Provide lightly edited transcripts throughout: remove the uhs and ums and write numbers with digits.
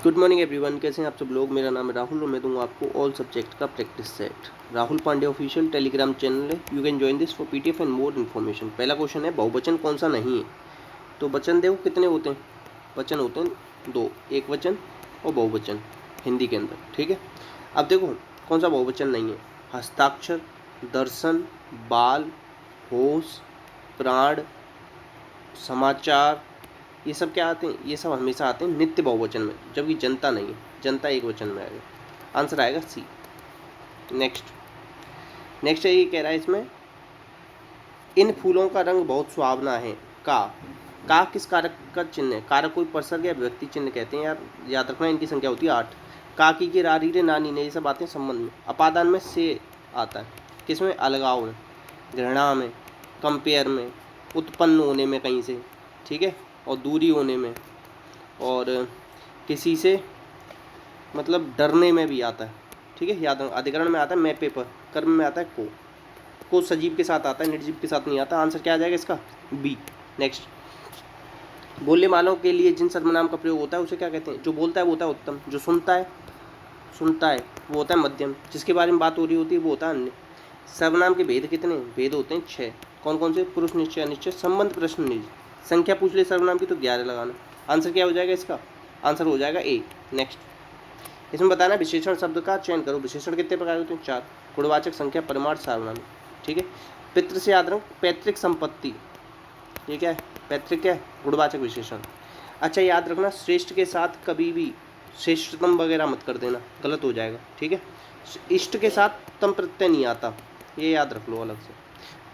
Good morning everyone, कैसे हैं आप सब लोग। मेरा नाम है राहुल और मैं दूंगा आपको ऑल सब्जेक्ट का practice set. Rahul Pandey official Telegram channel है, you can join this for PDF and more information. पहला क्वेश्चन है, बहुवचन कौन सा नहीं है। तो वचन देखो कितने होते हैं। वचन होते हैं दो, एक वचन और बहुवचन हिंदी के अंदर। ठीक है, अब देखो कौन सा बहुवचन नहीं है। हस्ताक्षर, दर्शन, बाल, होश, प्राण, समाचार, ये सब क्या आते हैं, ये सब हमेशा आते हैं नित्य बहुवचन में, जबकि जनता नहीं है। जनता एक वचन में आएगा। आंसर आएगा सी। नेक्स्ट है, ये कह रहा है इसमें, इन फूलों का रंग बहुत सुहावना है। का किस कारक का चिन्ह है। कारक कोई प्रसर्ग या व्यक्ति चिन्ह कहते हैं यार, याद रखना। इनकी संख्या होती है 8। काकी के रारी रे नानी ने, ये सब आते हैं संबंध में। अपादान में से आता है, किसमें, अलगाव में, घृणा में, कंपेयर में, उत्पन्न होने में कहीं से, ठीक है, और दूरी होने में, और किसी से मतलब डरने में भी आता है। ठीक है, याद रखना। अधिकरण में आता है मैं पेपर, कर्म में आता है को सजीव के साथ आता है, निर्जीव के साथ नहीं आता। आंसर क्या आ जाएगा इसका, बी। नेक्स्ट, बोलने वालों के लिए जिन सर्वनाम का प्रयोग होता है उसे क्या कहते हैं। जो बोलता है वो होता है उत्तम, जो सुनता है वो होता है मध्यम, जिसके बारे में बात हो रही होती है वो होता है अन्य। सर्वनाम के भेद कितने, भेद होते हैं 6। कौन कौन से, पुरुष निश्चय, अनिश्चय, संबंध, प्रश्न, निज। संख्या पूछ ले सर्वनाम की तो 11 लगाना। आंसर क्या हो जाएगा इसका, आंसर हो जाएगा ए। नेक्स्ट, इसमें बताना विशेषण शब्द का चयन करो। विशेषण कितने प्रकार होते हैं, 4। गुणवाचक, संख्या, परिमाण, सार्वनाम। ठीक है, पितृ से याद रखो, पैतृक संपत्ति, ये क्या है, पैतृक क्या है, गुणवाचक विशेषण। अच्छा याद रखना, श्रेष्ठ के साथ कभी भी श्रेष्ठतम वगैरह मत कर देना, गलत हो जाएगा। ठीक है, इष्ट के साथ तम प्रत्यय नहीं आता, ये याद रख लो अलग से।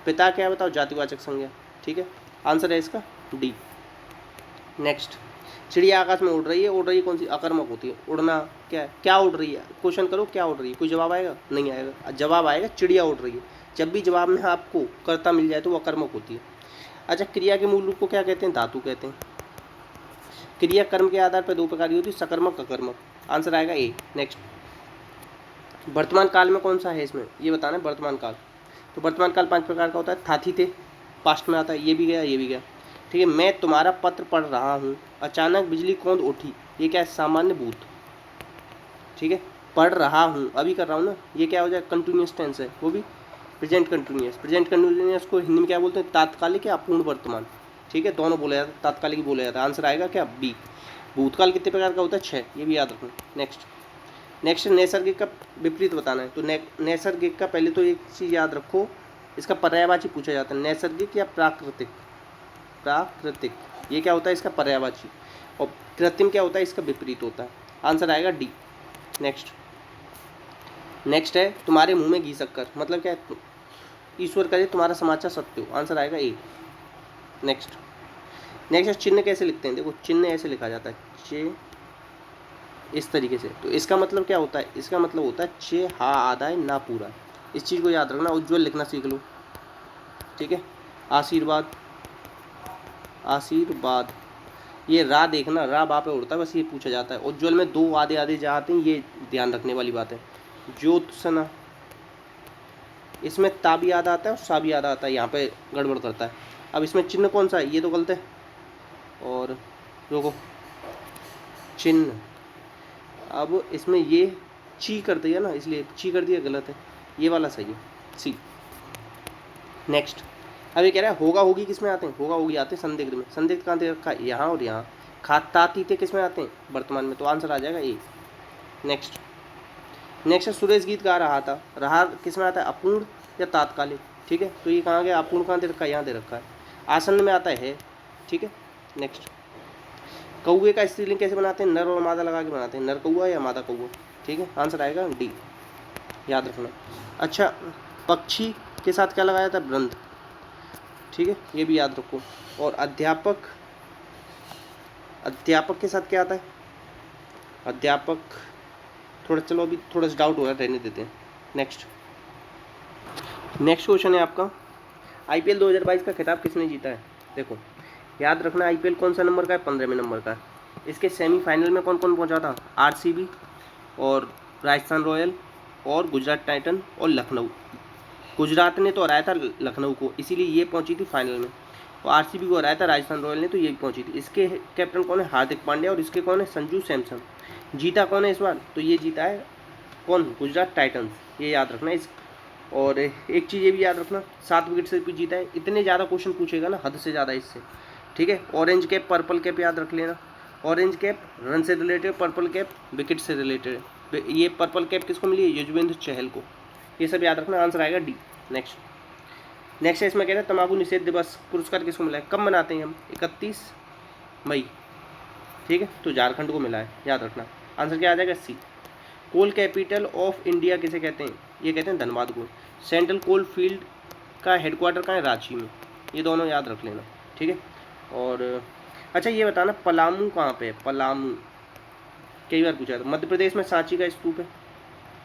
पिता क्या बताओ, जातिवाचक संज्ञा। ठीक है, आंसर है इसका डी। नेक्स्ट, चिड़िया आकाश में उड़ रही है कौन सी, अकर्मक होती है। उड़ना क्या है, क्या उड़ रही है, क्वेश्चन करो क्या उड़ रही है, कोई जवाब आएगा, नहीं आएगा। जवाब आएगा चिड़िया उड़ रही है। जब भी जवाब में आपको कर्ता मिल जाए तो वो अकर्मक होती है। अच्छा, क्रिया के मूल रूप को क्या कहते हैं, धातु कहते हैं। क्रिया कर्म के आधार पर 2 प्रकार की होती है, सकर्मक, अकर्मक। आंसर आएगा ए। नेक्स्ट, वर्तमान काल में कौन सा है इसमें, ये बताना है वर्तमान काल। तो वर्तमान काल 5 प्रकार का होता है। थाथी थे, पास्ट में आता है, ये भी गया, ये भी गया। ठीक है, मैं तुम्हारा पत्र पढ़ रहा हूँ, अचानक बिजली कौंध उठी, ये क्या है, सामान्य भूत। ठीक है, पढ़ रहा हूँ, अभी कर रहा हूँ ना, ये क्या हो जाए, कंटिन्यूस टेंस है, वो भी प्रेजेंट कंटिन्यूस। प्रेजेंट कंटिन्यूस को हिंदी में क्या बोलते हैं, तात्कालिक या अपूर्ण वर्तमान। ठीक है, दोनों बोला जाता है, तात्कालिक बोला जाता है। आंसर आएगा क्या, बी। भूतकाल कितने प्रकार का होता है, 6, ये भी याद रखना। नेक्स्ट, नैसर्गिक का विपरीत बताना है। तो नैसर्गिक का पहले तो एक चीज़ याद रखो, इसका पर्यायवाची पूछा जाता है, नैसर्गिक या प्राकृतिक। प्राकृतिक ये क्या होता है, इसका पर्यायवाची। और कृत्रिम क्या होता है, इसका विपरीत होता है। आंसर आएगा डी। नेक्स्ट है, तुम्हारे मुंह में घी शक्कर, मतलब क्या है, ईश्वर करे तुम्हारा समाचार सत्य हो। आंसर आएगा ए। नेक्स्ट है, चिन्ह कैसे लिखते हैं। देखो चिन्ह ऐसे लिखा जाता है, चे, इस तरीके से। तो इसका मतलब क्या होता है, इसका मतलब होता है चे हा आधा है ना पूरा। इस चीज़ को याद रखना, उज्ज्वल लिखना सीख लो। ठीक है, आशीर्वाद, आशीर्वाद, ये रा देखना, रा बा पे उड़ता है, बस ये पूछा जाता है। उज्ज्वल में 2 आधे आधे जाते हैं, ये ध्यान रखने वाली बात है। ज्योत्सना, इसमें ता भी याद आता है और सा भी याद आता है, यहाँ पे गड़बड़ करता है। अब इसमें चिन्ह कौन सा है, ये तो गलत है। और देखो चिन्ह, अब इसमें ये ची कर दिया ना, इसलिए ची कर दिया, गलत है, ये वाला सही है, सी। नेक्स्ट, अब ये कह रहा है होगा होगी किस में आते हैं, होगा होगी आते हैं संदिग्ध में। संदिग्ध कहाँ दे रखा है, यहाँ और यहाँ। खाता तीते किस में आते हैं, वर्तमान में। तो आंसर आ जाएगा ए। नेक्स्ट है, सुरेश गीत गा रहा था, रहा किस में आता है, अपूर्ण या तात्कालिक। ठीक है, तो ये कहाँ गया, अपूर्ण कहाँ दे रखा है, यहाँ दे रखा है। आसन में आता है। ठीक है, नेक्स्ट, कौए का स्त्रीलिंग कैसे बनाते हैं, नर और मादा लगा के बनाते हैं, नर कौआ या मादा कौआ। ठीक है, आंसर आएगा डी, याद रखना। अच्छा, पक्षी के साथ क्या लगाया था, वृंद। ठीक है, ये भी याद रखो। और अध्यापक, अध्यापक के साथ क्या आता है, अध्यापक, थोड़ा चलो अभी थोड़ा सा डाउट हो रहा है, रहने देते हैं। नेक्स्ट क्वेश्चन है आपका, आईपीएल 2022 का खिताब किसने जीता है। देखो याद रखना, आईपीएल कौन सा नंबर का है, 15वें नंबर का है। इसके सेमीफाइनल में कौन कौन पहुंचा था, आरसीबी और राजस्थान रॉयल और गुजरात टाइटन और लखनऊ। गुजरात ने तो हराया था लखनऊ को, इसीलिए ये पहुंची थी फाइनल में। और आरसीबी को हराया था राजस्थान रॉयल ने, तो ये भी पहुंची थी। इसके कैप्टन कौन है, हार्दिक पांड्या, और इसके कौन है, संजू सैमसन। जीता कौन है इस बार? तो ये जीता है कौन? गुजरात टाइटंस, ये याद रखना इस। और एक चीज़ ये भी याद रखना, 7 विकेट से भी जीता है। इतने ज़्यादा क्वेश्चन पूछेगा ना, हद से ज़्यादा इससे, ठीक है। ऑरेंज कैप पर्पल कैप याद रख लेना। ऑरेंज कैप रन से रिलेटेड, पर्पल कैप विकेट से रिलेटेड। ये पर्पल कैप किसको मिली है? युजवेंद्र चहल को। ये सब याद रखना, आंसर आएगा डी। नेक्स्ट है, इसमें कह रहे हैं तंबाकू निषेध दिवस पुरस्कार किसको मिला है? कब मनाते हैं हम? 31 मई, ठीक है। तो झारखंड को मिला है, याद रखना। आंसर क्या आ जाएगा? सी। कोल कैपिटल ऑफ इंडिया किसे कहते हैं? ये कहते हैं धनबाद को। सेंट्रल कोल फील्ड का हेडक्वार्टर कहाँ है? रांची में। ये दोनों याद रख लेना, ठीक है। और अच्छा ये बताना, पलामू कहाँ पे है? पलामू कई बार पूछा था। मध्य प्रदेश में सांची का स्तूप है,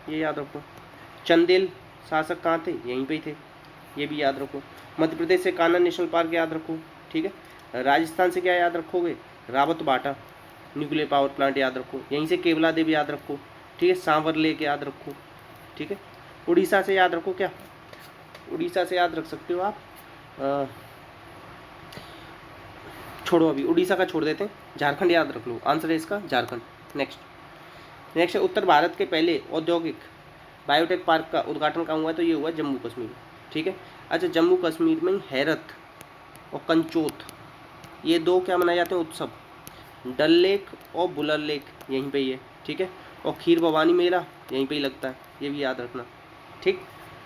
ये याद रखो। चंदेल शासक कहाँ थे? यहीं पे ही थे, ये भी याद रखो। मध्य प्रदेश से कान्हा नेशनल पार्क याद रखो, ठीक है। राजस्थान से क्या याद रखोगे? रावत बाटा न्यूक्लियर पावर प्लांट याद रखो। यहीं से केवला देव याद रखो, ठीक है। सांवर लेक याद रखो, ठीक है। उड़ीसा से याद रखो, क्या उड़ीसा से याद रख सकते हो आप? छोड़ो, अभी उड़ीसा का छोड़ देते हैं, झारखंड याद रख लो। आंसर है इसका झारखंड। नेक्स्ट है, उत्तर भारत के पहले औद्योगिक बायोटेक पार्क का उद्घाटन कहाँ हुआ है? तो ये हुआ जम्मू कश्मीर, ठीक है। अच्छा, जम्मू कश्मीर में हैरत और कंचोत, ये दो क्या मनाए जाते हैं उत्सव? डल लेक और बुलर लेक यहीं पे ही है, ठीक है। और खीर भवानी मेला यहीं पे ही लगता है, ये भी याद रखना, ठीक।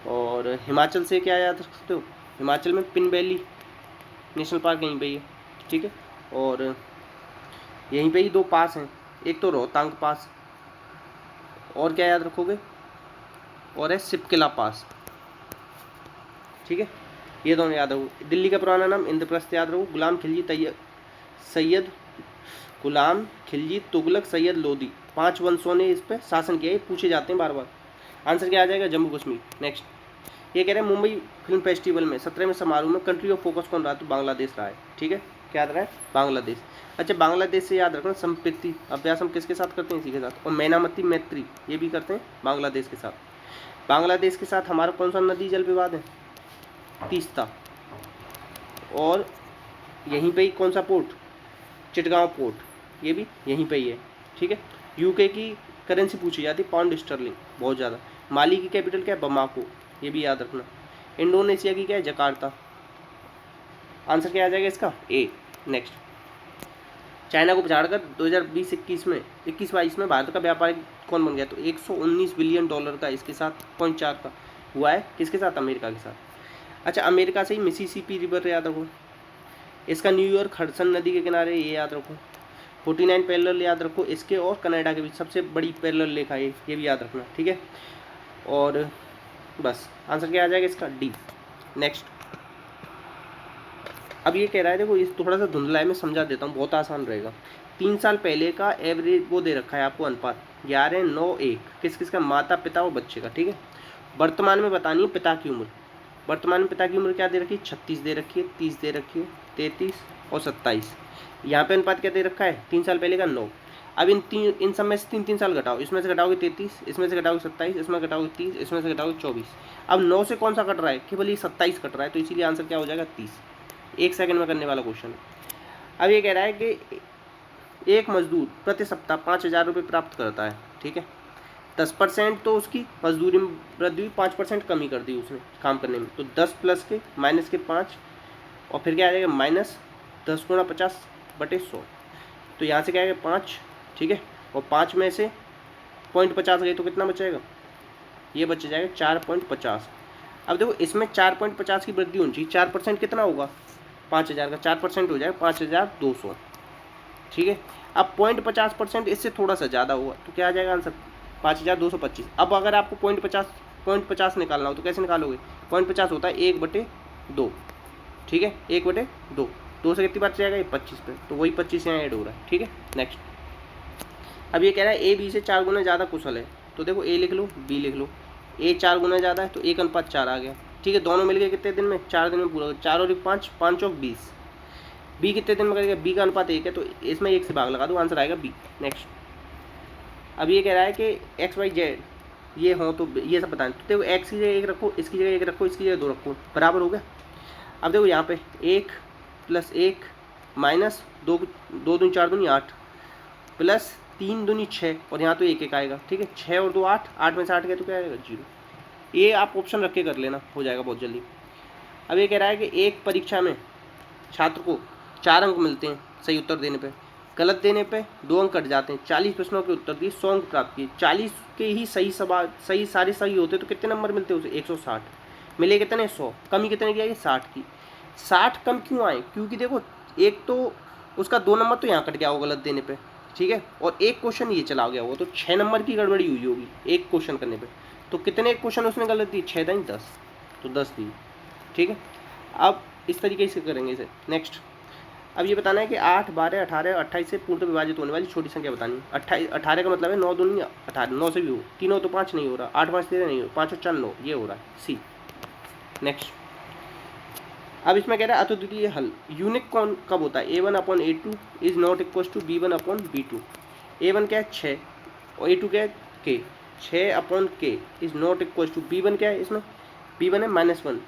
और हिमाचल से क्या याद रख सकते हो? हिमाचल में पिन वैली नेशनल पार्क यहीं पे ही है, ठीक है। और यहीं पे ही 2 पास हैं, एक तो रोहतांग पास, और क्या याद रखोगे? और है सिपकिला पास, ठीक है। ये दोनों याद रखो। दिल्ली का पुराना नाम इंद्रप्रस्थ याद रखो। गुलाम खिलजी सैयद गुलाम खिलजी तुगलक सैयद लोदी, 5 वंशों ने इस पर शासन किया, ये पूछे जाते हैं बार बार। आंसर क्या आ जाएगा? जम्मू कश्मीर। नेक्स्ट, ये कह रहे हैं मुंबई फिल्म फेस्टिवल में 17वें समारोह में कंट्री ऑफ फोकस कौन रहा? तो बांग्लादेश रहा है, ठीक है। क्या रहा है? बांग्लादेश। अच्छा, बांग्लादेश से याद रखना, संस्कृति अभ्यास हम किसके साथ करते हैं? इसी के साथ। और मैनामती मैत्री ये भी करते हैं बांग्लादेश के साथ। बांग्लादेश के साथ हमारा कौन सा नदी जल विवाद है? तीस्ता। और यहीं पे ही कौन सा पोर्ट? चिटगांव पोर्ट, ये भी यहीं पे ही है, ठीक है। यूके की करेंसी पूछी जाती है पाउंड स्टर्लिंग, बहुत ज़्यादा। माली की कैपिटल क्या है? बमाको, ये भी याद रखना। इंडोनेशिया की क्या है? जकार्ता। आंसर क्या आ जाएगा इसका? ए। नेक्स्ट, चाइना को पछाड़कर 2020-21 में 21-22 में भारत का व्यापारिक कौन बन गया? तो 119 बिलियन डॉलर का इसके साथ 0.4 का हुआ है, किसके साथ? अमेरिका के साथ। अच्छा, अमेरिका से ही मिसिसिपी रिवर याद रखो, इसका न्यूयॉर्क हडसन नदी के किनारे, ये याद रखो। 49 पैरेलल याद रखो इसके और कनाडा के बीच सबसे बड़ी पैरेलल रेखा है, ये भी याद रखना, ठीक है। और बस आंसर क्या आ जाएगा इसका? डी। नेक्स्ट, अब ये कह रहा है, देखो इस थोड़ा सा धुंधला है, मैं समझा देता हूँ, बहुत आसान रहेगा। 3 साल पहले का एवरेज वो दे रखा है आपको अनुपात 11:9:1, किस किस का? माता पिता और बच्चे का, ठीक है। वर्तमान में बतानी है पिता की उम्र। वर्तमान में पिता की उम्र क्या दे रखी है? 36 दे रखी है, 30 दे रखी है, 33 और 27। यहाँ पे अनुपात क्या दे रखा है? 3 साल पहले का 9। अब इन सब में से 3 साल घटाओ, इसमें से घटाओगे 33, इसमें से घटाओगे 27, इसमें घटाओगे 30, इसमें से घटाओगे 24। अब 9 से कौन सा कट रहा है? केवल ये 27 कट रहा है, तो इसीलिए आंसर क्या हो जाएगा? 30। 1 सेकंड में करने वाला क्वेश्चन है। अब ये कह रहा है कि एक मजदूर प्रति सप्ताह 5,000 रुपये प्राप्त करता है, ठीक है। 10% तो उसकी मजदूरी में वृद्धि हुई, 5% कमी कर दी उसने काम करने में, तो 10 प्लस के माइनस के 5, और फिर क्या आ जाएगा? माइनस 10 गुणा 50/100। तो यहाँ से क्या आएगा? 5, ठीक है। और 5 में से 0.50 गई तो कितना बचेगा? ये बच जाएगा 4.50। अब देखो इसमें 4.50 की वृद्धि होनी चाहिए, 4% कितना होगा? 5,000 का 4% हो जाएगा 5,200, ठीक है। अब 0.50% इससे थोड़ा सा ज़्यादा होगा, तो क्या आ जाएगा आंसर? 5,225। अब अगर आपको 0.50 निकालना हो तो कैसे निकालोगे? 0.50 होता है 1/2, ठीक है। 1/2, 2 से कितनी बार जाएगा? ये 25 पे, तो वही 25 यहाँ ऐड हो रहा है, ठीक है। नेक्स्ट, अब ये कह रहा है ए बी से 4 गुना ज़्यादा कुशल है, तो देखो ए लिख लो, बी लिख लो। ए 4 गुना ज़्यादा है तो 1:4 आ गया, ठीक है। दोनों मिल गए कितने दिन में? 4 दिन में पूरा। 4 और 5, 5 और 20। बी कितने दिन में करेगा? बी का अनुपात 1 है, तो इसमें 1 से भाग लगा दो, आंसर आएगा बी। नेक्स्ट, अब ये कह रहा है कि XYZ ये हो तो ये सब बताएं, तो देखो एक्स की जगह 1 रखो, इसकी जगह 1 रखो, इसकी जगह 2 रखो, बराबर हो गया। अब देखो यहाँ पे 1 + 1 - 2 2 दूनी 4 दूनी 8 प्लस 3 दूनी 6 और यहाँ तो 1 1 आएगा, ठीक है। 6 और 2 8, 8 में से 8 गए तो क्या आएगा 0। ये आप ऑप्शन रख के कर लेना, हो जाएगा बहुत जल्दी। अब ये कह रहा है कि एक परीक्षा में छात्र को 4 अंक मिलते हैं सही उत्तर देने पे, गलत देने पे 2 अंक कट जाते हैं। 40 प्रश्नों के उत्तर दिए, 100 अंक प्राप्त किए, 40 के ही सही सवाल सही सारे सही होते तो कितने नंबर मिलते उसे 160 मिले, कितने 100, कमी कितने की आई 60 की। 60 कम क्यों आए, क्योंकि देखो एक तो उसका 2 नंबर तो यहाँ कट गया होगा गलत देने पे, ठीक है, और एक क्वेश्चन ये चला गया होगा, तो 6 नंबर की गड़बड़ी हुई होगी एक क्वेश्चन करने पे। तो कितने क्वेश्चन उसने गलत दी, 6 दाई 10, तो 10 दी, ठीक है। अब इस तरीके से करेंगे इसे। नेक्स्ट, अब ये बताना है कि 8 12 18 28 से पूर्णतः विभाजित होने वाली छोटी संख्या बतानी है। 18 का मतलब है 9 दूनी 18, 9 से भी हो, 3 हो तो 5 नहीं हो रहा, 8 5 13 नहीं हो, 5 और 4 9, ये हो रहा है सी। नेक्स्ट, अब इसमें कह रहा है अद्वितीय हल यूनिक कौन कब होता है, A1/A2 is not equal to B1/B2। A1 क्या है 6 और A2 क्या है K, 6/K is not equal to B1 क्या है, इसमें B1 है -1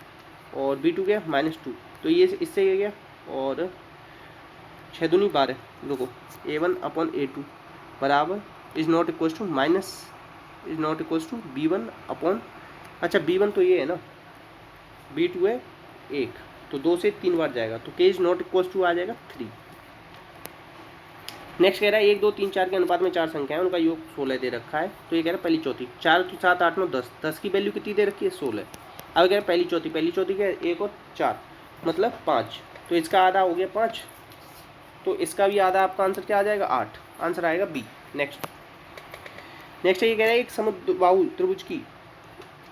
और B2 क्या है -2, तो ये इससे ये गया, और 6 दूनी 12, रुको, A1/A2 बराबर is not equal to minus is not equal to B1 अच्छा B1 तो ये है ना, B2 है 1, तो 2 से 3 बार जाएगा, तो K is not equal to आ जाएगा 3। नेक्स्ट कह रहा है 1 2 3 4 के अनुपात में 4 संख्याएं, उनका योग 16 दे रखा है, तो ये कह रहा है पहली चौथी, 4 तो 7 8 9 10, 10 की वैल्यू कितनी दे रखी है 16। अब कह रहा है पहली चौथी क्या है 1 और 4 मतलब 5, तो इसका आधा हो गया 5, तो इसका भी आधा आपका आंसर क्या आ जाएगा 8, आंसर आएगा बी। नेक्स्ट ये कह रहा है एक समबाहु त्रिभुज की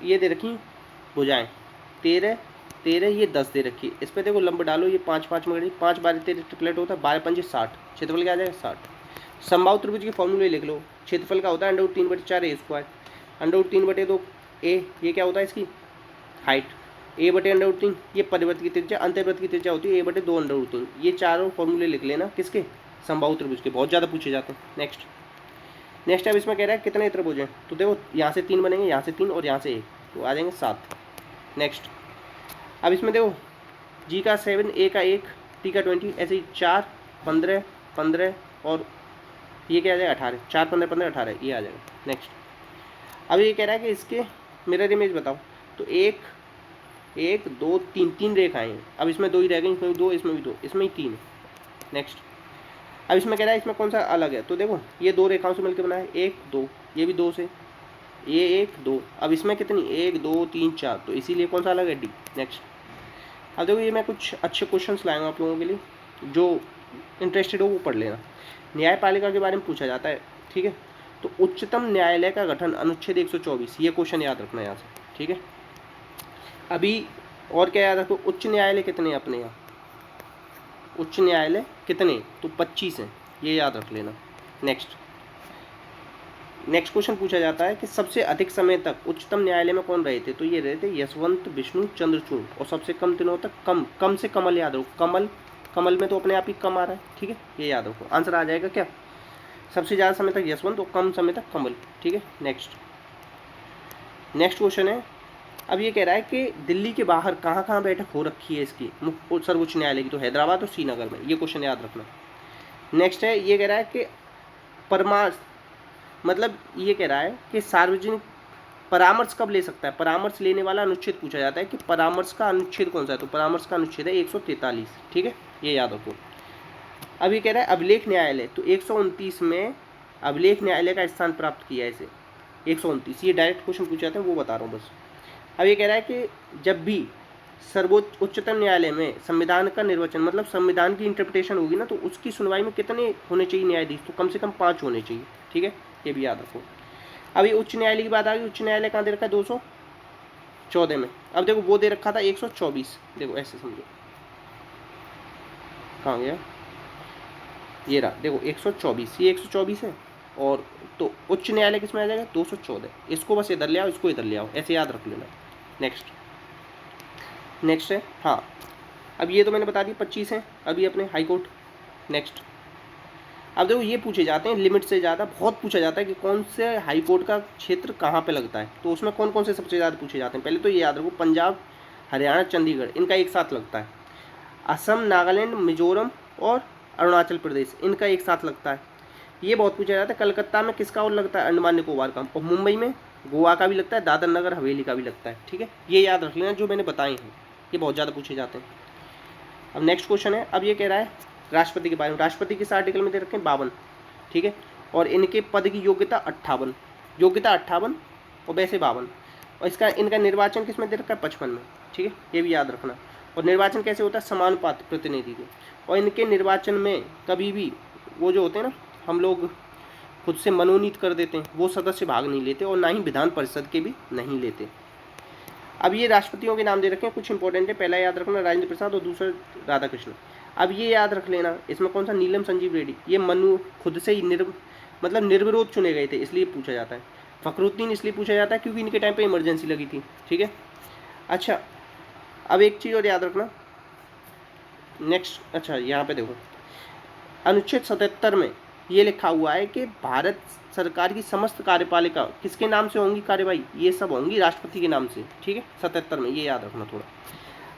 ये दे रखी भुजाएं 13 13 ये 10 दे रखी है, इस पर देखो लंब डालो, ये 5 5 में 5 12 13 ट्रिपलेट होता है, 12 5 60, क्षेत्रफल क्या आ जाएगा 60। समबाहु त्रिभुज के फॉर्मूले लिख लो, क्षेत्रफल का होता है √3/4 A², √3/2 A, ये क्या होता है इसकी हाइट, A/√3 ये परिवृत्त की त्रिज्या, अंतर्वृत्त की त्रिज्या होती है A/2√3। ये चारों फॉर्मूले लिख लेना किसके, समबाहु त्रिभुज के, बहुत ज़्यादा पूछे जाते हैं। नेक्स्ट अब इसमें कह रहा है कितने त्रिभुज हैं, तो देखो यहाँ से 3 बनेंगे, यहाँ से 3 और यहाँ से 1, तो आ जाएंगे 7। नेक्स्ट, अब इसमें देखो G का 7, A का 1, T का 20, ऐसे ही 4 15 15 और ये क्या आ जाएगा 18, 4 15 15 18 ये आ जाएगा। नेक्स्ट, अब ये कह रहा है कि इसके मिरर इमेज बताओ, तो 1 1 2 3 3 रेखाएं हैं, अब इसमें 2 ही रह गई, इसमें भी 2 इसमें भी 2 इसमें ही 3। नेक्स्ट, अब इसमें कह रहा है इसमें कौन सा अलग है, तो देखो ये 2 रेखाओं से मिलकर बना है 1 2, ये भी 2 से, ये 1 2, अब इसमें कितनी 1 2 3 4, तो इसीलिए कौन सा अलग है डी। नेक्स्ट, अब देखो ये मैं कुछ अच्छे क्वेश्चंस लाया हूँ आप लोगों के लिए, जो इंटरेस्टेड हो वो पढ़ लेना। न्यायपालिका के बारे में पूछा जाता है, ठीक है, तो उच्चतम न्यायालय का गठन अनुच्छेद 124, ये क्वेश्चन याद रखना यहाँ से, ठीक है। अभी और क्या याद रखो, उच्च न्यायालय कितने हैं अपने यहाँ, उच्च न्यायालय कितने, तो 25 हैं, ये याद रख लेना। नेक्स्ट क्वेश्चन पूछा जाता है कि सबसे अधिक समय तक उच्चतम न्यायालय में कौन रहे थे, तो ये रहे थे यशवंत विष्णु चंद्रचूड़, और सबसे कम दिनों तक कम से कमल याद रखो, कमल में तो अपने आप ही कम आ रहा है, ठीक है, ये याद रखो, आंसर आ जाएगा क्या, सबसे ज़्यादा समय तक यशवंत और कम समय तक कमल, ठीक है। नेक्स्ट क्वेश्चन है, अब ये कह रहा है कि दिल्ली के बाहर कहाँ कहाँ बैठक हो रखी है इसकी सर्वोच्च न्यायालय की, तो हैदराबाद और श्रीनगर में, ये क्वेश्चन याद रखना। नेक्स्ट है, ये कह रहा है कि परामर्श मतलब ये कह रहा है कि सार्वजनिक परामर्श कब ले सकता है, परामर्श लेने वाला अनुच्छेद पूछा जाता है कि परामर्श का अनुच्छेद कौन सा है, तो परामर्श का अनुच्छेद है 143, ठीक है, ये याद रखो। अब ये कह रहा है अभिलेख न्यायालय, तो 129 में अभिलेख न्यायालय का स्थान प्राप्त किया है इसे, 129, ये डायरेक्ट क्वेश्चन पूछे जाते हैं, वो बता रहा हूँ बस। अब ये कह रहा है कि जब भी सर्वोच्च उच्चतम न्यायालय में संविधान का निर्वचन मतलब संविधान की इंटरप्रिटेशन होगी ना, तो उसकी सुनवाई में कितने होने चाहिए न्यायाधीश, तो कम से कम 5 होने चाहिए, ठीक है, ये भी याद रखो। अभी उच्च न्यायालय की बात आ गई, उच्च न्यायालय कहाँ दे रखा है 214 में, अब देखो वो दे रखा था 124, देखो ऐसे समझो, कहाँ गया, ये रहा, देखो 124, ये 124 है, और तो उच्च न्यायालय किसमें आ जाएगा 214, इसको बस इधर ले आओ, इसको इधर ले आओ, ऐसे याद रख लेना। नेक्स्ट है, हाँ, अब ये तो मैंने बता दी 25 हैं अभी अपने हाई कोर्ट। नेक्स्ट, अब देखो ये पूछे जाते हैं लिमिट से ज़्यादा, बहुत पूछा जाता है कि कौन से हाई कोर्ट का क्षेत्र कहाँ पे लगता है, तो उसमें कौन कौन से सबसे ज़्यादा पूछे जाते हैं, पहले तो ये याद रखो पंजाब हरियाणा चंडीगढ़ इनका एक साथ लगता है, असम नागालैंड मिजोरम और अरुणाचल प्रदेश इनका एक साथ लगता है, ये बहुत पूछा जाता है। कलकत्ता में किसका और लगता है? अंडमान निकोबार का। और मुंबई में गोवा का भी लगता है, दादर नगर हवेली का भी लगता है। ठीक है, ये याद रख लेना जो मैंने बताए हैं, ये बहुत ज़्यादा पूछे जाते हैं। अब नेक्स्ट क्वेश्चन है, अब ये कह रहा है राष्ट्रपति के बारे में। राष्ट्रपति किस आर्टिकल में दे रखे हैं? 52। ठीक है, और इनके पद की योग्यता 58, योग्यता 58 और वैसे 52। और इसका इनका निर्वाचन किस में दे रखा है? 55 में। ठीक है, ये भी याद रखना। और निर्वाचन कैसे होता है? समानुपात प्रतिनिधि के। और इनके निर्वाचन में कभी भी वो जो होते हैं ना, हम लोग खुद से मनोनीत कर देते हैं, वो सदस्य भाग नहीं लेते, और ना ही विधान परिषद के भी नहीं लेते। अब ये राष्ट्रपतियों के नाम दे रखे हैं, कुछ इंपॉर्टेंट है। पहला याद रखना राजेंद्र प्रसाद और दूसरा राधाकृष्ण। अब ये याद रख लेना, इसमें कौन सा? नीलम संजीव रेड्डी। ये मनु खुद से ही निर्विरोध चुने गए थे, इसलिए पूछा जाता है। फखरुद्दीन इसलिए पूछा जाता है क्योंकि इनके टाइम पे इमरजेंसी लगी थी। ठीक है, अच्छा अब एक चीज़ और याद रखना नेक्स्ट। अच्छा यहाँ पे देखो, अनुच्छेद 77 में ये लिखा हुआ है कि भारत सरकार की समस्त कार्यपालिका किसके नाम से होंगी कार्यवाही? ये सब होंगी राष्ट्रपति के नाम से। ठीक है, 77 में, ये याद रखना थोड़ा।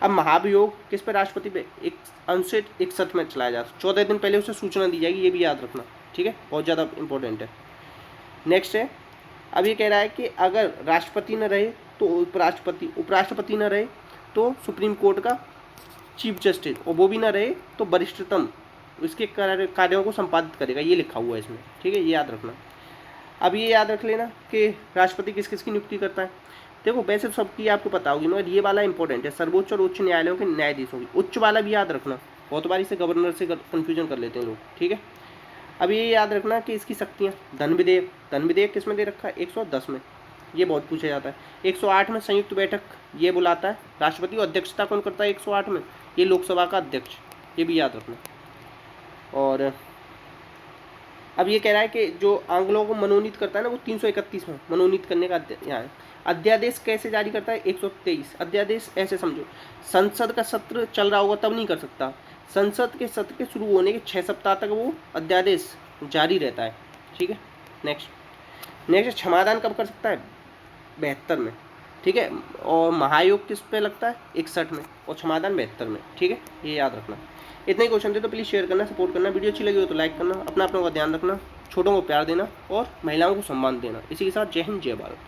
अब महाभियोग किस पे? राष्ट्रपति पे। एक अनुच्छेद 61 में चलाया जाता है, 14 दिन पहले उसे सूचना दी जाएगी, ये भी याद रखना। ठीक है, बहुत ज़्यादा इंपॉर्टेंट है। नेक्स्ट है, अब ये कह रहा है कि अगर राष्ट्रपति न रहे तो उपराष्ट्रपति न रहे तो सुप्रीम कोर्ट का चीफ जस्टिस, और वो भी ना रहे तो वरिष्ठतम इसके कार्यों को संपादित करेगा, ये लिखा हुआ है इसमें। ठीक है, ये याद रखना। अब ये याद रख लेना कि राष्ट्रपति किस किस की नियुक्ति करता है। देखो वैसे तो सबकी आपको पता होगी, मगर ये वाला इंपॉर्टेंट है, सर्वोच्च और उच्च न्यायालयों के न्यायाधीशों की। उच्च वाला भी याद रखना, बहुत बारी से गवर्नर से कन्फ्यूजन कर लेते हैं लोग। ठीक है, अब ये याद रखना कि इसकी शक्तियाँ। धन विधेयक किस में दे रखा है? 110 में, ये बहुत पूछा जाता है। 108 में संयुक्त बैठक ये बुलाता है राष्ट्रपति, और अध्यक्षता कौन करता है 108 में? ये लोकसभा का अध्यक्ष, ये भी याद रखना। और अब ये कह रहा है कि जो आंग्लों को मनोनीत करता है ना, वो 331 में मनोनीत करने का यहाँ है। अध्यादेश कैसे जारी करता है? 123। अध्यादेश ऐसे समझो, संसद का सत्र चल रहा होगा तब नहीं कर सकता, संसद के सत्र के शुरू होने के 6 सप्ताह तक वो अध्यादेश जारी रहता है। ठीक है, नेक्स्ट क्षमादान कब कर सकता है? 72 में। ठीक है, और महायोग किस पे लगता है? 61 में, और क्षमादान 72 में। ठीक है, ये याद रखना। इतने ही क्वेश्चन थे, तो प्लीज़ शेयर करना, सपोर्ट करना। वीडियो अच्छी लगी हो तो लाइक करना, अपना का ध्यान रखना, छोटों को प्यार देना और महिलाओं को सम्मान देना। इसी के साथ जय हिंद जय भारत।